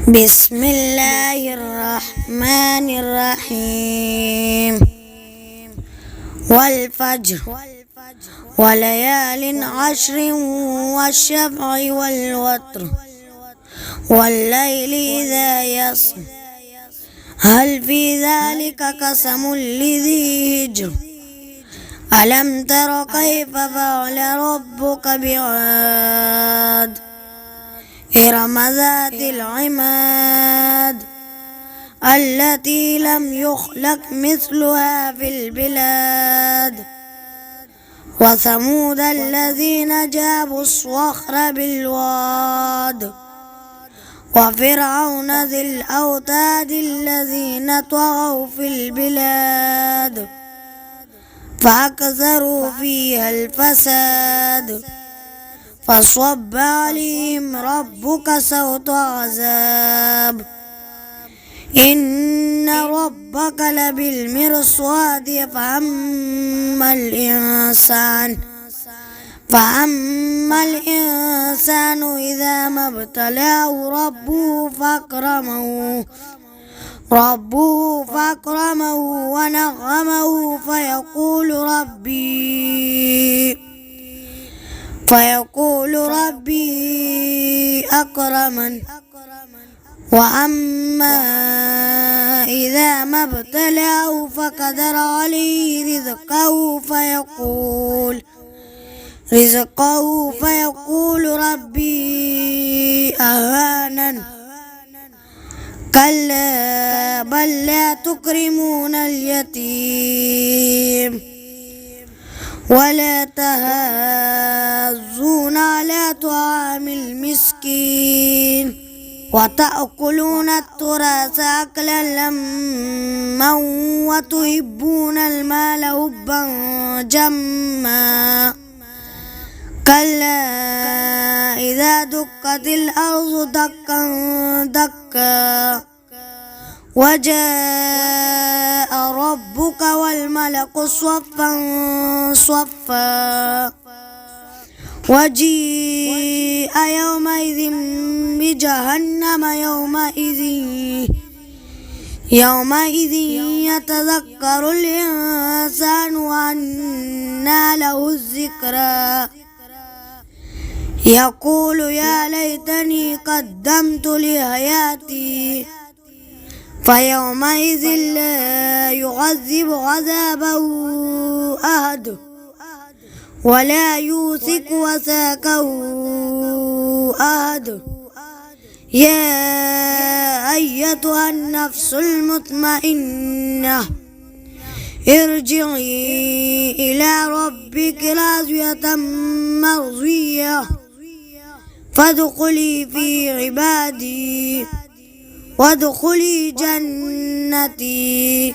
بسم الله الرحمن الرحيم. والفجر وليال عشر والشفع والوتر والليل إذا يسر هل في ذلك قسم لذي هجر ألم تر كيف فعل ربك بعاد إرم ذات العماد التي لم يخلق مثلها في البلاد وثمود الذين جابوا الصخر بالواد وفرعون ذي الأوتاد الذين طغوا في البلاد فأكثروا فيها الفساد فصب عليهم ربك سوط عذاب إن ربك لبالمرصاد فأما الإنسان إذا ما ابتلاه ربه فأكرمه ونعمه فيقول ربي أكرمن وأما إذا ما ابتلاه فقدر عليه رزقه فيقول ربي أهانن كلا بل لا تكرمون اليتيم ولا تحاضون على طعام المسكين وتأكلون التراث أكلا لما وتحبون المال حبا جما كلا إذا دكت الأرض دكا دكا وجاء ربك والملك صفا صفا وجيء يومئذ بجهنم يومئذ يتذكر الإنسان وأنى له الذكرى يقول يا ليتني قدمت لحياتي فيومئذ لا يعذب عذابه أحد ولا يوثق وثاقه أحد يا أيتها النفس المطمئنة ارجعي إلى ربك راضية مرضية فادخلي في عبادي وادخلي جنتي.